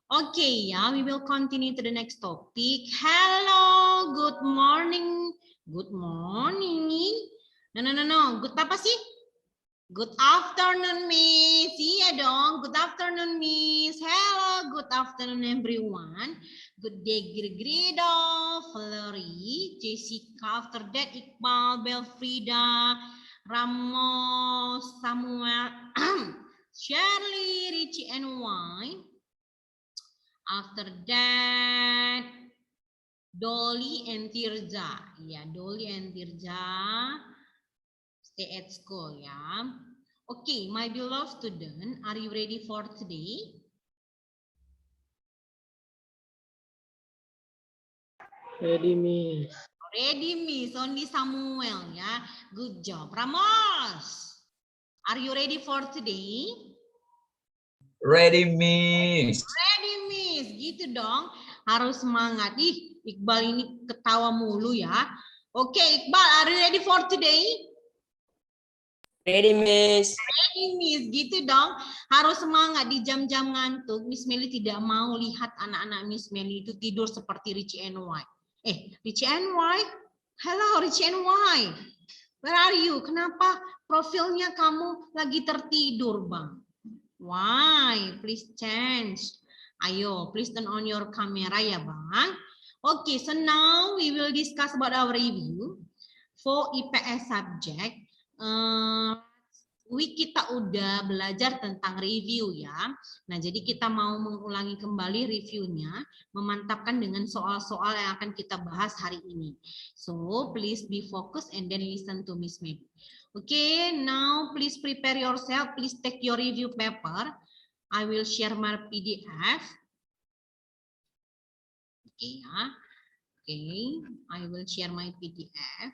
Okay, yeah, we will continue to the next topic. Hello, good morning. Good morning. No. Good apa sih? Good afternoon, Miss. Iya dong. Good afternoon, Miss. Hello, good afternoon, everyone. Good day, Grido, Valerie, Jessica. After that, Iqbal, Belfrida, Ramos, Samuel, Shirley, Richie, and Wine. After that, Dolly and Tirza. Ya, Dolly and Tirza stay at school ya. Okay, my beloved student, are you ready for today? Ready, Miss. Ready, Miss. Only Samuel ya. Good job. Ramos, are you ready for today? Ready, Miss. Ready, Miss. Gitu dong. Harus semangat. Ih, Iqbal ini ketawa mulu ya. Oke, Iqbal, are you ready for today? Ready, Miss. Ready, Miss. Gitu dong. Harus semangat di jam-jam ngantuk. Miss Meli tidak mau lihat anak-anak Miss Meli itu tidur seperti Richie and White. Richie and White? Hello, Richie and White. Where are you? Kenapa profilnya kamu lagi tertidur, Bang? Why? Please change. Ayo, please turn on your camera ya, Bang. Okay, so now we will discuss about our review for IPS subject. Kita udah belajar tentang review ya. Nah, jadi kita mau mengulangi kembali reviewnya, memantapkan dengan soal-soal yang akan kita bahas hari ini. So, please be focused and then listen to Miss Mary. Okay, now please prepare yourself. Please take your review paper. I will share my PDF. Okay, ya. Okay, I will share my PDF.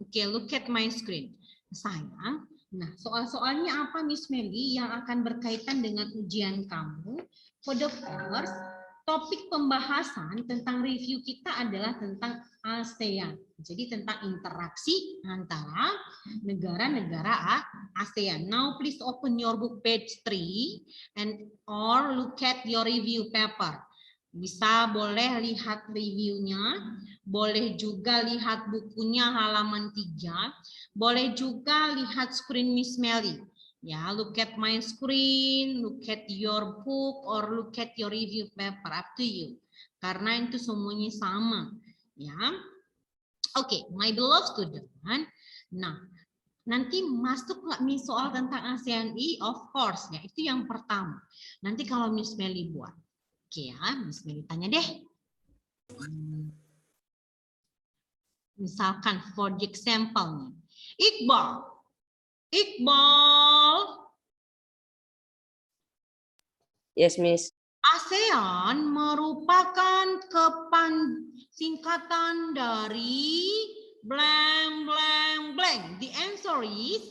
Okay, look at my screen. Sayang, nah soal-soalnya apa Miss Meli yang akan berkaitan dengan ujian kamu? For the first, topik pembahasan tentang review kita adalah tentang ASEAN. Jadi tentang interaksi antara negara-negara ASEAN. Now please open your book page 3 and or look at your review paper. Bisa boleh lihat reviewnya, boleh juga lihat bukunya halaman 3, boleh juga lihat screen Miss Meli. Ya, look at my screen, look at your book, or look at your review paper, up to you. Karena itu semuanya sama. Ya, oke, my beloved student. Nah, nanti masuk nggak Miss soal tentang ASEAN of course ya, itu yang pertama. Nanti kalau Miss Meli buat. Oke ya, Miss Meli tanya deh. Misalkan for the example nih. Iqbal. Yes, Miss. ASEAN merupakan singkatan dari blank blank blank. The answer is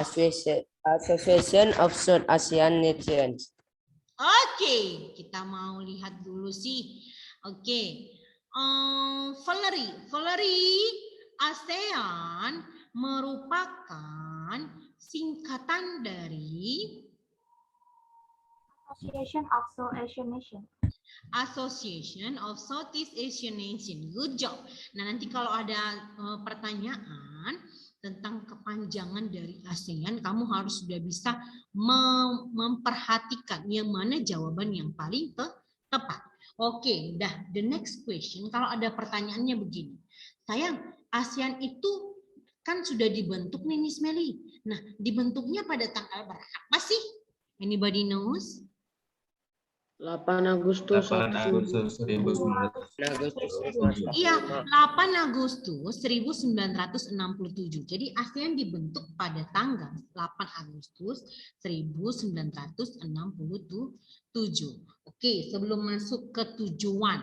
5. Association of South Asian Nations. Oke, kita mau lihat dulu sih. Oke, Valerie, ASEAN merupakan singkatan dari Association of South Asian Nations. Association of Southeast Asian Nation. Good job. Nah, nanti kalau ada pertanyaan tentang kepanjangan dari ASEAN, kamu harus sudah bisa memperhatikan yang mana jawaban yang paling tepat. Oke, dah. The next question, kalau ada pertanyaannya begini. Sayang, ASEAN itu kan sudah dibentuk nih Miss Meli. Nah, dibentuknya pada tanggal berapa sih? Anybody knows? 8 Agustus 1900. Iya, 8 Agustus 1967. Jadi ASEAN dibentuk pada tanggal 8 Agustus 1967. Oke, sebelum masuk ke tujuan.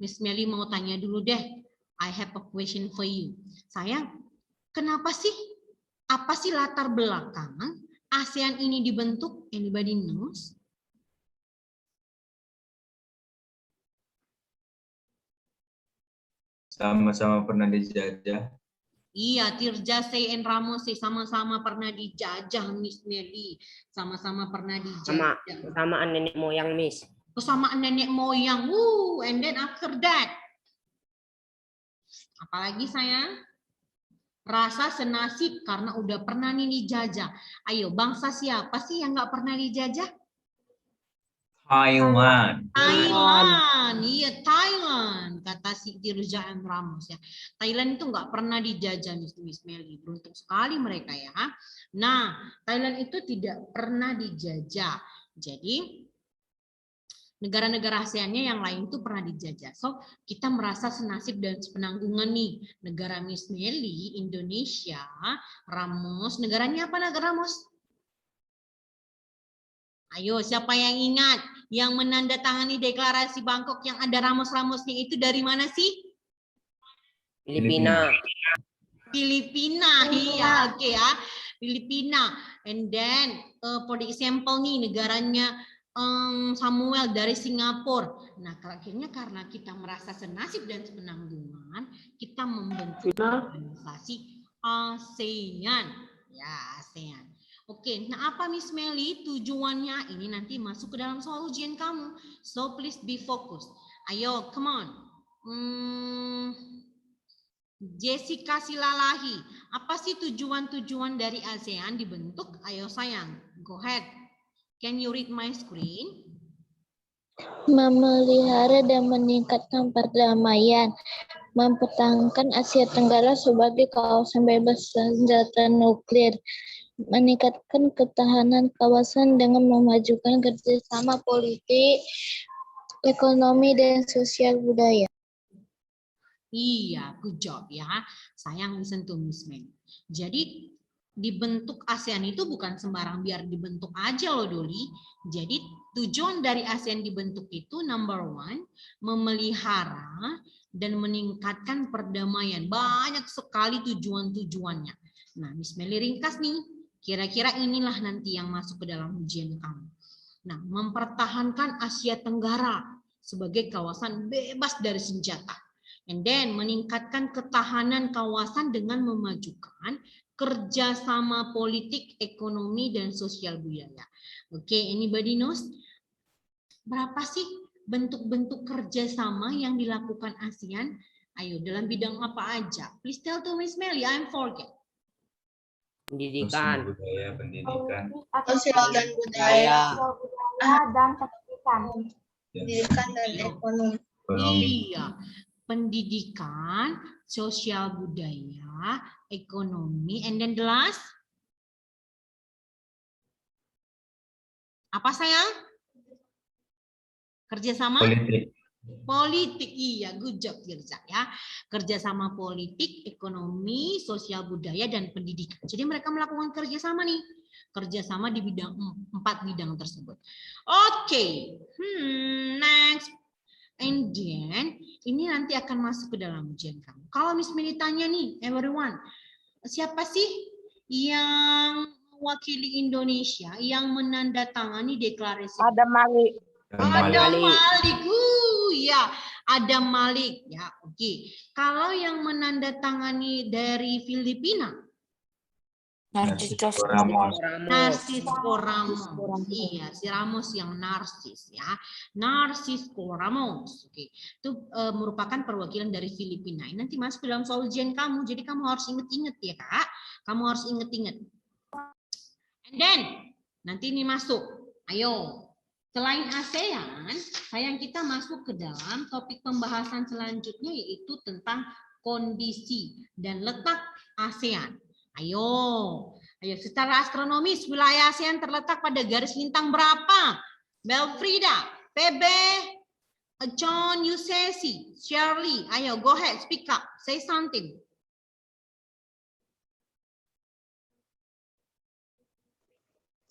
Miss Meli mau tanya dulu deh. I have a question for you. Sayang, kenapa sih? Apa sih latar belakang ASEAN ini dibentuk? Anybody knows? Sama-sama pernah dijajah. Iya, Tirjasai and Ramosai sama-sama pernah dijajah, Miss Meli. Sama-sama pernah Sama dijajah. kesamaan nenek moyang, Miss. Kesamaan nenek moyang. And then after that. Apalagi sayang? Rasa senasib karena udah pernah nih dijajah. Ayo, bangsa siapa sih yang nggak pernah dijajah? Taiwan. Thailand, iya Thailand, kata si Tirja M. Ramos ya. Thailand itu nggak pernah dijajah Miss Meli, beruntung sekali mereka ya. Nah, Thailand itu tidak pernah dijajah. Jadi negara-negara ASEAN-nya yang lain itu pernah dijajah. So kita merasa senasib dan sepenanggungan nih. Negara Miss Meli, Indonesia, Ramos, negaranya apa negara Ramos? Ayo, siapa yang ingat yang menandatangani deklarasi Bangkok yang ada Ramos-Ramosnya itu dari mana sih? Filipina. Filipina, iya, oke ya, Filipina. And then for the example nih negaranya Samuel dari Singapura. Nah, akhirnya karena kita merasa senasib dan sepenanggungan, kita membentuk organisasi ASEAN, ya ASEAN. Oke, nah apa Miss Meli tujuannya? Ini nanti masuk ke dalam soal ujian kamu. So please be focused. Ayo, come on. Jessica Silalahi, apa sih tujuan-tujuan dari ASEAN dibentuk? Ayo sayang, go ahead. Can you read my screen? Memelihara dan meningkatkan perdamaian, mempertahankan Asia Tenggara sebagai kawasan bebas senjata nuklir, meningkatkan ketahanan kawasan dengan memajukan kerjasama politik, ekonomi, dan sosial budaya. Iya, good job ya. Sayang disentuh Miss Mel. Jadi dibentuk ASEAN itu bukan sembarang biar dibentuk aja loh Doli. Jadi tujuan dari ASEAN dibentuk itu number 1, memelihara dan meningkatkan perdamaian. Banyak sekali tujuan-tujuannya. Nah, Miss Meli ringkas nih. Kira-kira inilah nanti yang masuk ke dalam ujian kamu. Nah, mempertahankan Asia Tenggara sebagai kawasan bebas dari senjata. And then meningkatkan ketahanan kawasan dengan memajukan kerjasama politik, ekonomi, dan sosial budaya. Oke, anybody knows? Berapa sih bentuk-bentuk kerjasama yang dilakukan ASEAN? Ayo, dalam bidang apa aja? Please tell to Miss Meli, I'm forget. Pendidikan. Budaya, pendidikan. Sosial dan budaya. Dan pendidikan. Pendidikan dan ekonomi. Iya, pendidikan, sosial budaya, ekonomi, and then the last? Apa sayang? Kerjasama? Politik. Politik, iya, good job Tirza ya. Kerjasama politik, ekonomi, sosial budaya, dan pendidikan. Jadi mereka melakukan kerjasama nih. Kerjasama di bidang 4 bidang tersebut. Oke, next. And then, ini nanti akan masuk ke dalam ujian kamu. Kalau Miss Meli tanya nih, everyone, siapa sih yang mewakili Indonesia yang menandatangani deklarasi? Ada Malik. Ada Malik, ya, ada Malik, ya, oke. Kalau yang menandatangani dari Filipina, Narciso Narcisco Ramos, iya, si Ramos yang narsis, ya, Narcisco Ramos, oke. Itu merupakan perwakilan dari Filipina. Ini nanti masuk ke dalam soal ujian kamu, jadi kamu harus inget-inget ya kak, kamu harus inget-inget. And then nanti ini masuk, ayo. Selain ASEAN, sayang kita masuk ke dalam topik pembahasan selanjutnya yaitu tentang kondisi dan letak ASEAN. Ayo, secara astronomis wilayah ASEAN terletak pada garis lintang berapa? Belfrida, PB, John, Yusesi, Shirley, ayo go ahead, speak up, say something.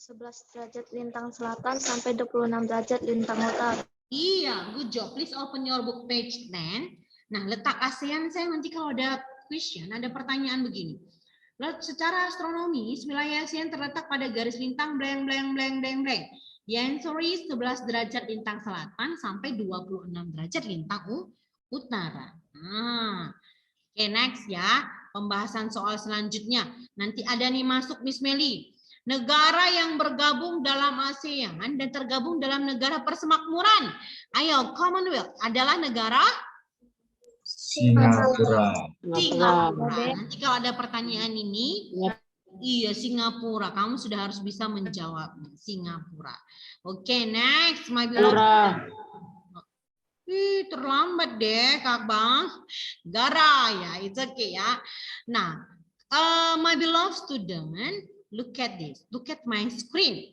11 derajat lintang selatan sampai 26 derajat lintang utara. Iya, good job. Please open your book page 10. Nah, letak ASEAN saya nanti kalau ada question, ada pertanyaan begini. Secara astronomis, wilayah ASEAN terletak pada garis lintang blank blank blank blank blank. The answer is 11 derajat lintang selatan sampai 26 derajat lintang utara. Nah, oke, next ya. pembahasan soal selanjutnya. Nanti ada nih masuk Miss Meli. Negara yang bergabung dalam ASEAN dan tergabung dalam negara persemakmuran. Ayo, Commonwealth adalah negara Singapura. Singapura. Nanti kalau ada pertanyaan ini, iya Singapura. Kamu sudah harus bisa menjawabnya. Singapura. Oke, next, my beloved. Ih, terlambat deh, Kak Bang. Gara ya, it's okay ya. Nah, my beloved student, look at this. Look at my screen.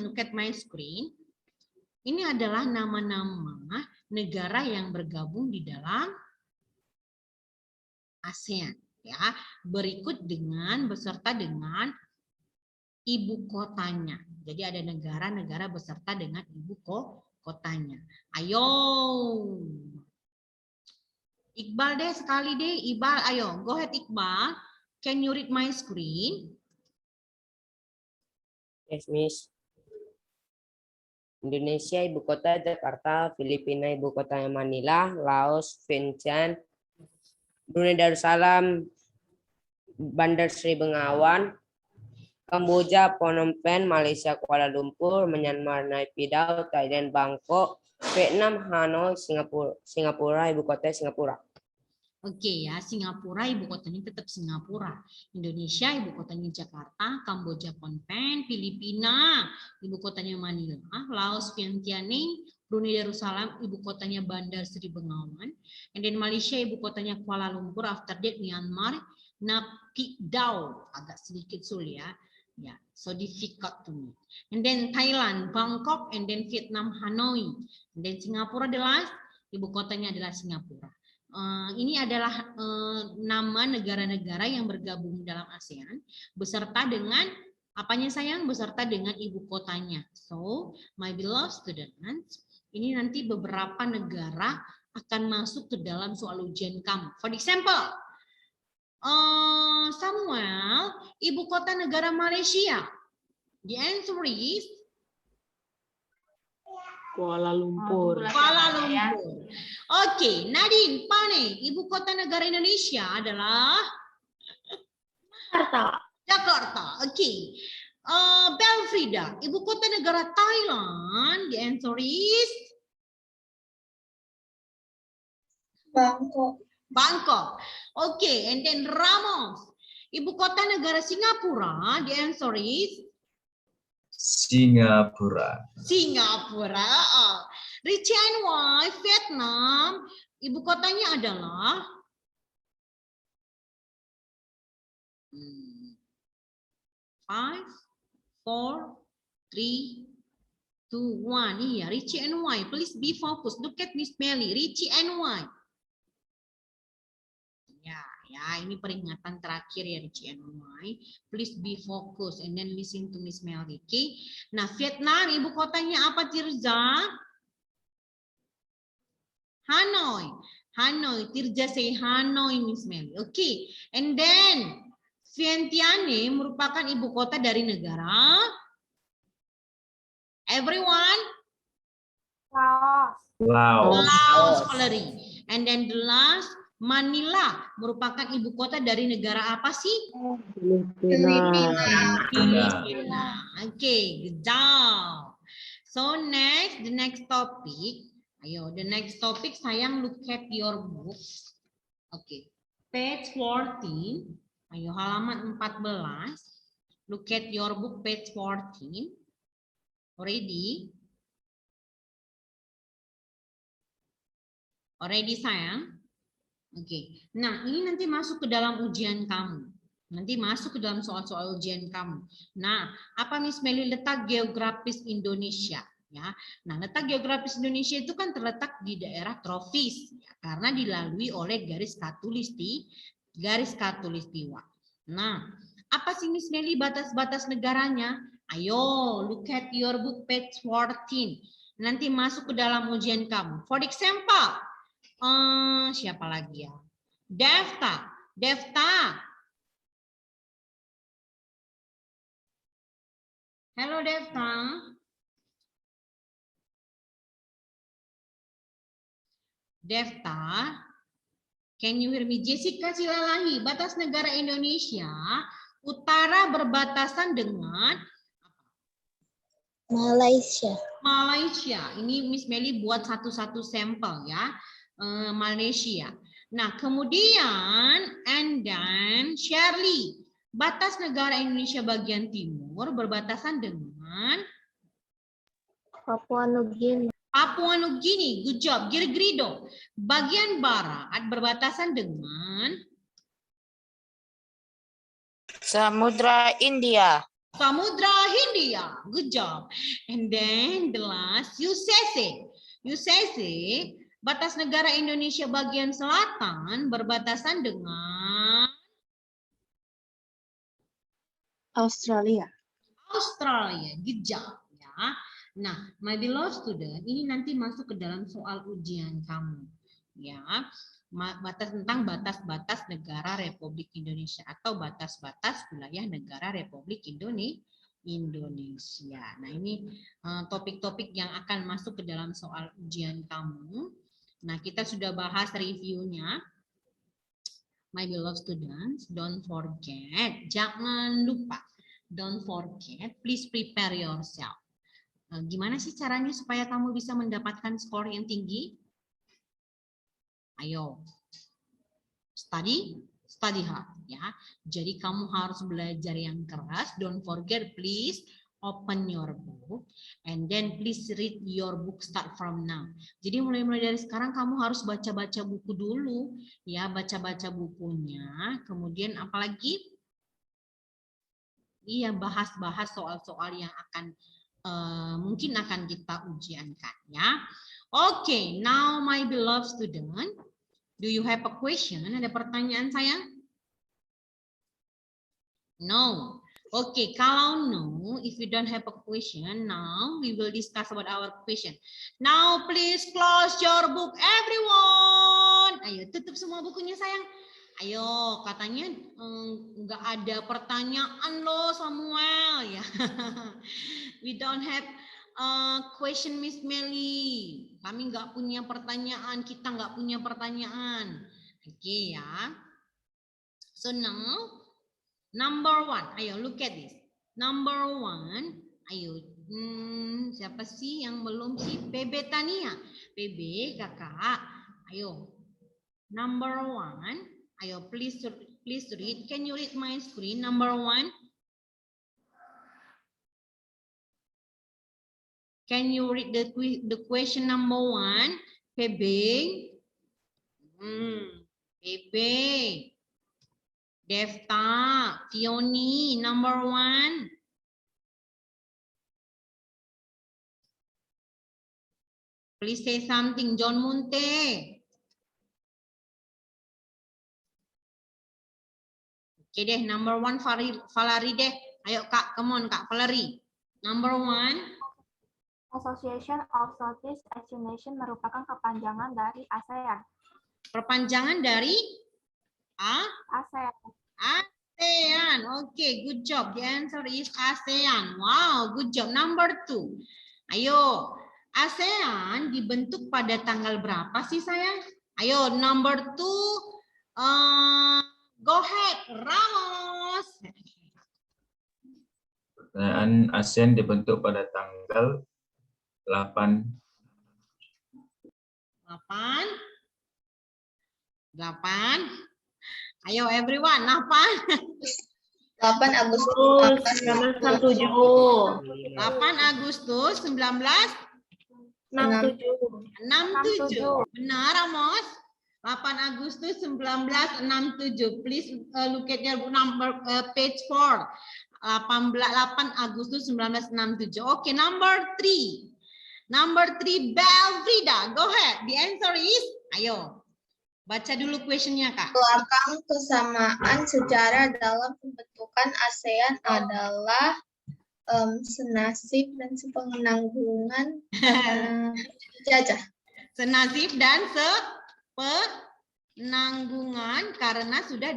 Look at my screen. Ini adalah nama-nama negara yang bergabung di dalam ASEAN. Ya, berikut beserta dengan ibu kotanya. Jadi ada negara-negara beserta dengan ibu kotanya. Ayo. Iqbal deh sekali deh. Iqbal, ayo. Go ahead Iqbal. Can you read my screen? Yes, Miss. Indonesia ibu kota Jakarta, Filipina ibu kotanya Manila, Laos Vientiane, Brunei Darussalam Bandar Sri Begawan, Kamboja Phnom Penh, Malaysia Kuala Lumpur, Myanmar Naypyidaw, Thailand Bangkok, Vietnam Hanoi, Singapura ibu kota Singapura. Oke ya, Singapura ibu kotanya tetap Singapura. Indonesia ibu kotanya Jakarta, Kamboja Phnom Penh, Filipina ibu kotanya Manila, Laos Vientiane, Brunei Darussalam ibu kotanya Bandar Sri Begawan, and then Malaysia ibu kotanya Kuala Lumpur, after that Myanmar Naypyidaw, agak sedikit sulit ya. Ya, so difficult to me. And then Thailand Bangkok, and then Vietnam Hanoi, and then Singapura adalah ibu kotanya adalah Singapura. Ini adalah nama negara-negara yang bergabung dalam ASEAN beserta dengan apanya sayang? Beserta dengan ibu kotanya. So, my beloved students, ini nanti beberapa negara akan masuk ke dalam soal ujian kamu. For example, Samuel, ibu kota negara Malaysia. The answer is Kuala Lumpur. Kuala Lumpur. Oke, Nadine, Pane, ibu kota negara Indonesia adalah Jakarta. Jakarta. Oke. Belfrida, ibu kota negara Thailand. The answer is Bangkok. Bangkok. Oke, and then Ramos, ibu kota negara Singapura. The answer is Singapura. Singapura. Richie and Wai, Vietnam, ibu kotanya adalah 5, 4, 3, 2, 1. Iya, Richie and Wai. Please be focused. Look at Miss Melly. Richie and Wai. Ya, ini peringatan terakhir ya Richie and Wai. Please be focused and then listen to Miss Melly. Oke. Nah, Vietnam ibu kotanya apa Tirza? Hanoi. Hanoi. Tirza say Hanoi Miss Melly. Oke. And then Vientiane merupakan ibu kota dari negara. Everyone? Laos. Laos. Laos, Valerie. And then the last, Manila merupakan ibu kota dari negara apa sih? Filipina. Filipina. Oke, good job. So next, the next topic. Ayo, the next topic sayang look at your book. Oke, page 14. Ayo halaman 14. Look at your book page 14. Ready? Already sayang? Oke. Nah, ini nanti masuk ke dalam ujian kamu. Nanti masuk ke dalam soal-soal ujian kamu. Nah, apa Miss Melly letak geografis Indonesia? Ya. Nah, letak geografis Indonesia itu kan terletak di daerah tropis ya, karena dilalui oleh garis khatulistiwa. Nah, apa sih Miss Melly batas-batas negaranya? Ayo, look at your book page 14. Nanti masuk ke dalam ujian kamu. For example, siapa lagi ya? Devta. Halo Devta. Devta. Can you hear me? Jessica Silalahi, batas negara Indonesia utara berbatasan dengan Malaysia. Malaysia. Ini Miss Meli buat satu-satu sampel ya. Malaysia. Nah, kemudian and then Shirley, batas negara Indonesia bagian timur berbatasan dengan Papua Nugini. Papua Nugini. Good job. Girgrido, bagian barat berbatasan dengan Samudra India. Samudra Hindia. Good job. And then the last, UCC. UCC, batas negara Indonesia bagian selatan berbatasan dengan Australia. Australia. Good job ya. Nah, my beloved student, ini nanti masuk ke dalam soal ujian kamu ya. Batas tentang batas-batas negara Republik Indonesia atau batas-batas wilayah negara Republik Indonesia. Nah, ini topik-topik yang akan masuk ke dalam soal ujian kamu. Nah, kita sudah bahas reviewnya. My beloved students, don't forget, jangan lupa, don't forget, please prepare yourself. Gimana sih caranya supaya kamu bisa mendapatkan skor yang tinggi? Ayo, study hard ya. Jadi kamu harus belajar yang keras. Don't forget, please open your book and then please read your book start from now. Jadi mulai dari sekarang kamu harus baca-baca buku dulu ya, baca-baca bukunya. Kemudian apalagi? Iya, bahas-bahas soal-soal yang akan mungkin akan kita ujiankan ya. Oke, now my beloved student, do you have a question? Ada pertanyaan sayang? No. Oke, kalau no, if you don't have a question, now we will discuss about our question. Now please close your book everyone. Ayo tutup semua bukunya sayang. Ayo, katanya nggak ada pertanyaan loh Samuel ya. We don't have question Miss Melly. Kami nggak punya pertanyaan, kita nggak punya pertanyaan. Oke ya. So now number 1, ayo look at this. Number 1, ayo. Siapa sih yang belum sih? PB Tania. PB kakak. Ayo. Number 1. Ayo, please read. Can you read my screen? Number 1. Can you read the question number 1? PB. PB. Devta. Fioni. Number 1. Please say something. John Munte. Oke deh, number 1 Valari deh. Ayo Kak, come on Kak, Valari. Number 1. Association of Southeast Asian Nations merupakan kepanjangan dari ASEAN. Perpanjangan dari ASEAN. ASEAN. Oke, good job. The answer is ASEAN. Wow, good job. Number 2. Ayo, ASEAN dibentuk pada tanggal berapa sih sayang? Ayo, number 2. Go ahead, Ramos. Pertanyaan, ASEAN dibentuk pada tanggal 8. 8. Ayo everyone, 8. 8 Agustus 1967. 8 Agustus 1967. Benar, Ramos. 8 Agustus 1967. Please look at your number page 4. 8 Agustus 1967. Oke, number 3. Number 3, Belfrida. Go ahead. The answer is, ayo. Baca dulu questionnya, Kak. Belakang kesamaan sejarah dalam pembentukan ASEAN adalah senasib dan sepenanggungan jajah. Senasib dan sepenanggungan karena sudah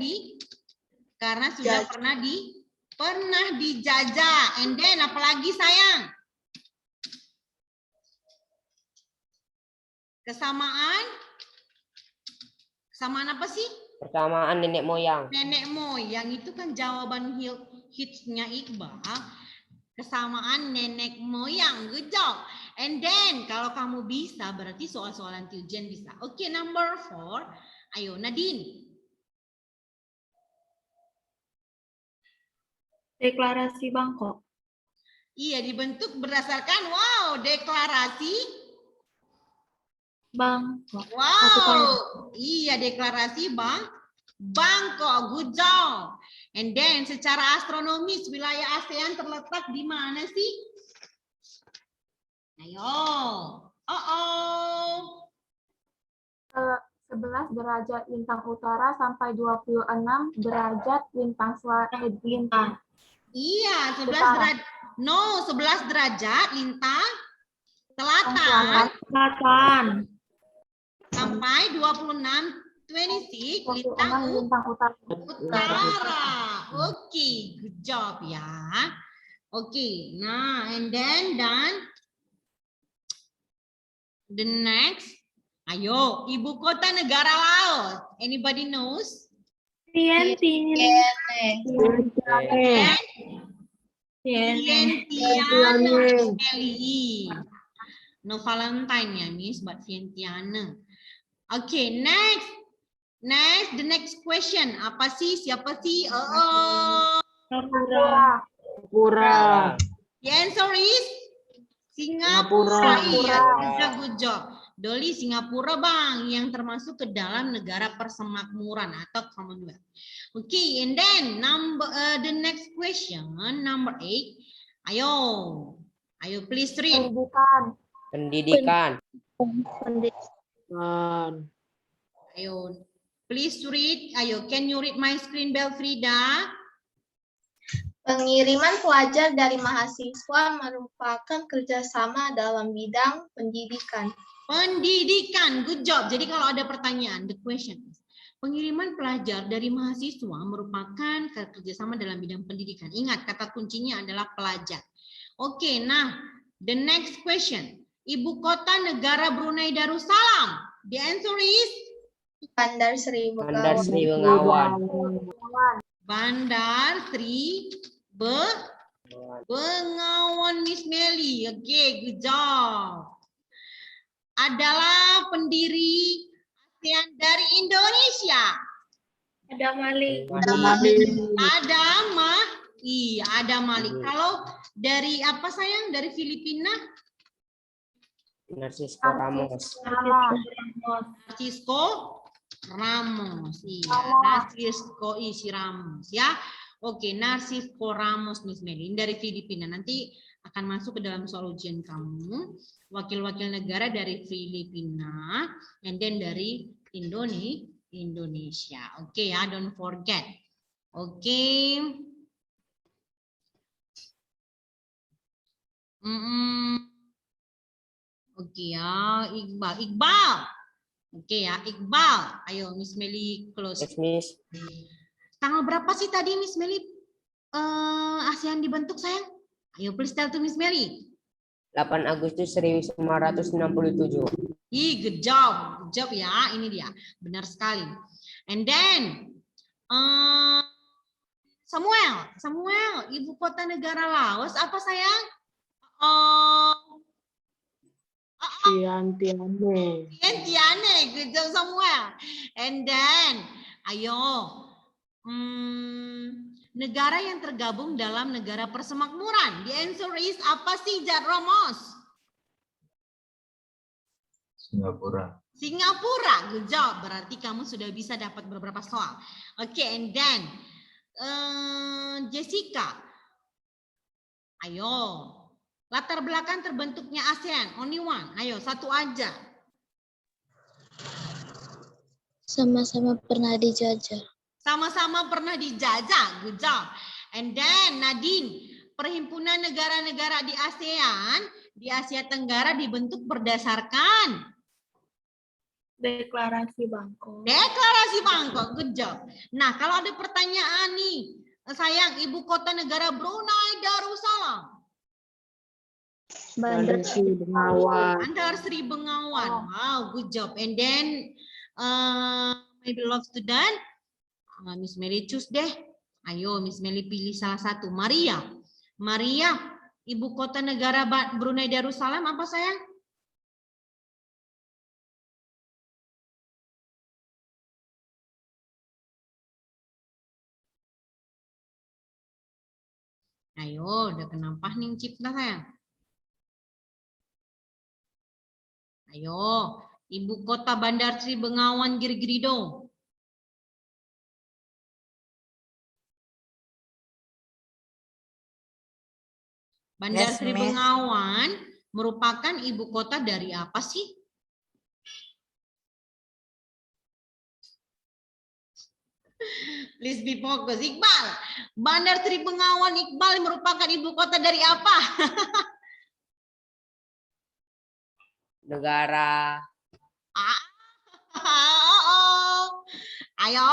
pernah dijajah. And then apalagi sayang? Kesamaan apa sih? Persamaan nenek moyang. Nenek moyang itu kan jawaban hitsnya Iqbal. Kesamaan nenek moyang. Good job. And then kalau kamu bisa berarti soal-soalan ujian bisa. Oke, number 4. Ayo Nadine. Deklarasi Bangkok. Iya, dibentuk berdasarkan deklarasi Bangkok. Iya, deklarasi Bangkok. Good job. And then secara astronomis wilayah ASEAN terletak di mana sih? Ayo. 11 derajat lintang utara sampai 26 derajat lintang selatan. Iya, 11 Utara. derajat. No, 11 derajat lintang selatan sampai 26 lintang lintang utara. utara. Oke, good job ya. Oke, nah and then the next. Ayo, ibu kota negara Laos. Anybody knows? Vientiane. No Valentine ya, Miss, but Vientiane. Okay, next, the next question. Apa sih? Siapa sih? Singapura. The answer is Singapura. Iya, good job. Doli, Singapura bang, yang termasuk ke dalam negara persemakmuran atau Commonwealth. Okay, and then the next question, number 8. Ayo please read. Pendidikan. Ayo, please read. Ayo, can you read my screen, Belfrida? Pengiriman pelajar dari mahasiswa merupakan kerjasama dalam bidang pendidikan. Pendidikan, good job. Jadi kalau ada pertanyaan, the question is, pengiriman pelajar dari mahasiswa merupakan kerjasama dalam bidang pendidikan. Ingat, kata kuncinya adalah pelajar. Oke, nah, the next question. Ibu kota negara Brunei Darussalam. The answer is? Bandar Sri Begawan. Bandar Sri Begawan. Bandar Sri Begawan, Miss Melly. Oke, good job. Adalah pendiri ASEAN dari Indonesia. Ada Malik. Ada Malik. Kalau dari apa sayang? Dari Filipina? Narcisco Ramos. Narcisco Ramos. Iya, Narcisco Ramos ya. Oke, Narcisco Ramos, Miss Melin dari Filipina. Nanti akan masuk ke dalam soal ujian kamu. Wakil-wakil negara dari Filipina, and then dari Indonesia. Oke ya, don't forget. Oke. Oke ya, Iqbal. Oke ya, Iqbal. Ayo, Miss Meli close. Yes, Miss. Tanggal berapa sih tadi Miss Meli ASEAN dibentuk sayang? Ayo, please tell to Miss Meli. 8 Agustus 1967. Good job ya, ini dia, benar sekali. And then Samuel, ibu kota negara Laos apa sayang? Vientiane, good job Samuel. And then, ayo, negara yang tergabung dalam negara persemakmuran. The answer is apa sih, Jad Ramos? Singapura, good job. Berarti kamu sudah bisa dapat beberapa soal. Oke, and then Jessica. Ayo. Latar belakang terbentuknya ASEAN, only one. Ayo, satu aja. Sama-sama pernah dijajah. Sama-sama pernah dijajah, good job. And then Nadine, perhimpunan negara-negara di ASEAN, di Asia Tenggara dibentuk berdasarkan Deklarasi Bangkok. Deklarasi Bangkok, good job. Nah, kalau ada pertanyaan nih, sayang, ibu kota negara Brunei Darussalam. Bandar Sri Begawan. Bandar Sri Begawan. Wow, good job. And then my beloved student? Miss Meli choose deh. Ayo, Miss Meli pilih salah satu. Maria. Maria, ibu kota negara Brunei Darussalam apa sayang? Ayo, udah kenapa nih Cipta sayang? Ayo, ibu kota Bandar Sri Begawan Girgirido. Bandar Yes, Sri Miss. Begawan merupakan ibu kota dari apa sih? Please be focus. Iqbal. Bandar Sri Begawan Iqbal merupakan ibu kota dari apa? Negara. Ayo.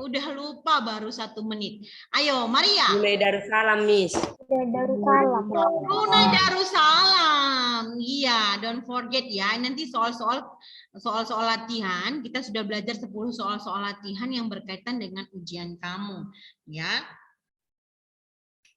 Udah lupa baru 1 menit. Ayo, Maria. Brunei Darussalam, Miss. Darussalam. Brunei Darussalam. Iya, don't forget ya. Nanti soal-soal latihan, kita sudah belajar 10 soal-soal latihan yang berkaitan dengan ujian kamu, ya.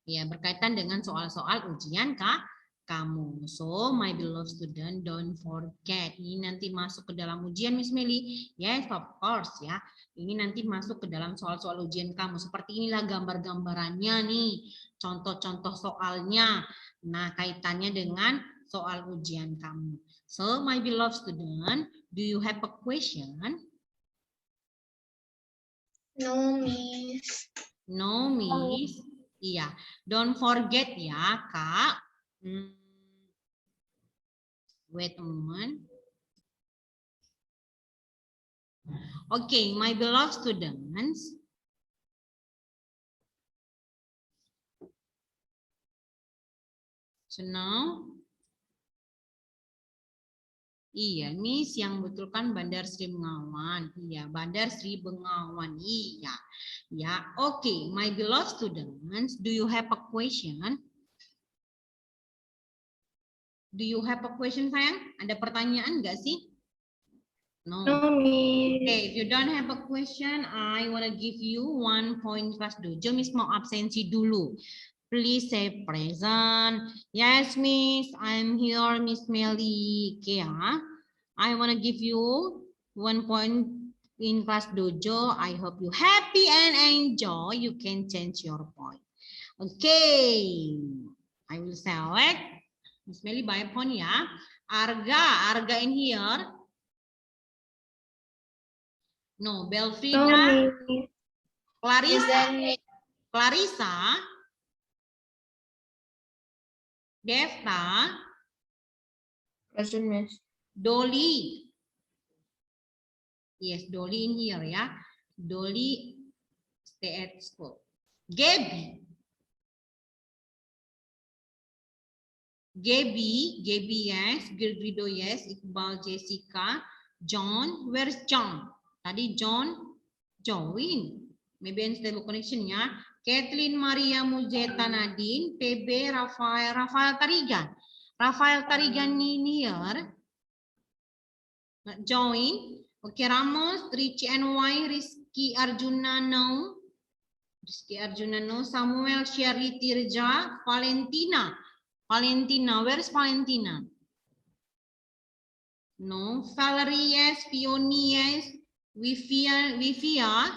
Ya, berkaitan dengan soal-soal ujian kamu. So, my beloved student, don't forget. Ini nanti masuk ke dalam ujian, Miss Meli. Yes, of course ya. Ini nanti masuk ke dalam soal-soal ujian kamu. Seperti inilah gambar-gambarannya nih. Contoh-contoh soalnya. Nah, kaitannya dengan soal ujian kamu. So, my beloved student, do you have a question? No, Miss. No, Miss. Iya. Don't forget ya, Kak. Wait a moment. Okay, my beloved students. So now, iya, Miss, yang betul kan Bandar Sri Begawan. Iya, Bandar Sri Begawan. Iya. Ya, okay, my beloved students, do you have a question? Do you have a question, sayang? Ada pertanyaan nggak sih? No. Okay, if you don't have a question, I want to give you 1 point kelas dojo. Miss mau absensi dulu. Please say present. Yes, Miss, I'm here, Miss Melly. Okay, I want to give you 1 point in class dojo. I hope you happy and enjoy. You can change your point. Okay, I will select. Miss Melly by phone ya. Arga in here. No, Belfrida. Clarissa. Devta. Present, Miss. Dolly. Yes, Dolly in here ya. Dolly stay at school. Gaby. Gaby, yes, Gilgrido, yes, Iqbal, Jessica, John, where's John? Tadi John, join, maybe unstable connection ya. Kathleen, Maria, Muzeta, Nadine, PB, Rafael Tarigan in here, join. Okay, Ramos, Richie and Y, Rizky Arjuna, no. Samuel, Sherry, Tirja, Valentina, where is Valentina? No. Valerie, yes. Peony, yes. Vivia.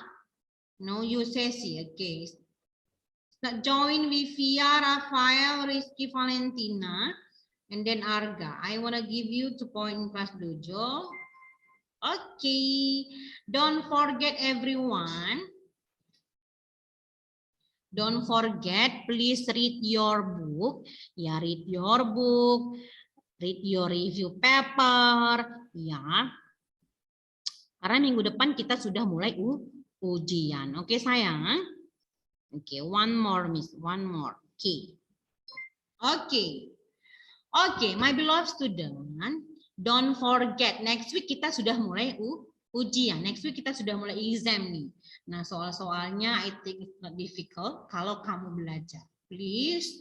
No, you say see. Okay. Join Vivia, Rafael, Rizky, Valentina, and then Arga. I want to give you 2 point in class dojo. Okay. Don't forget everyone. Don't forget, please read your book. Ya, read your book, read your review paper, ya. Karena minggu depan kita sudah mulai ujian. Oke, sayang. Oke, one more, Miss. One more. Oke, my beloved student. Don't forget, next week kita sudah mulai ujian. Next week kita sudah mulai exam nih. Nah, soal-soalnya I think it's not difficult kalau kamu belajar. Please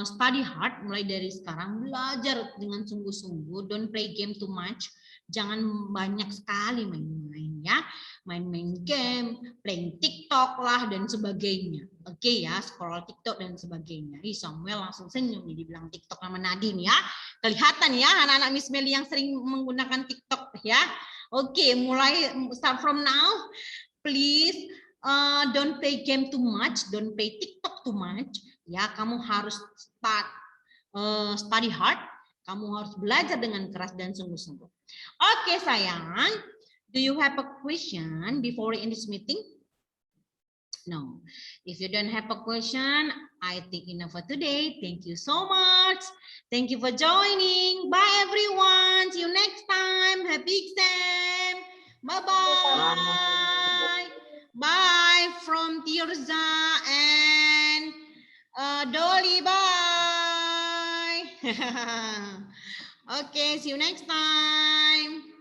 study hard mulai dari sekarang, belajar dengan sungguh-sungguh. Don't play game too much. Jangan banyak sekali main-main. ya. Main-main game, playing TikTok lah dan sebagainya. Oke ya, scroll TikTok dan sebagainya. Ih, Samuel langsung senyum nih dibilang TikTok sama Nadine ya. Kelihatan ya anak-anak Miss Meli yang sering menggunakan TikTok ya. Oke, mulai start from now, please don't play game too much, don't play TikTok too much. Ya, kamu harus study hard. Kamu harus belajar dengan keras dan sungguh-sungguh. Oke, sayang. Do you have a question before we end this meeting? No. If you don't have a question, I think enough for today. Thank you so much. Thank you for joining. Bye, everyone. See you next time. Happy exam. Bye-bye. Bye from Tirza and Dolly. Bye. Okay, see you next time.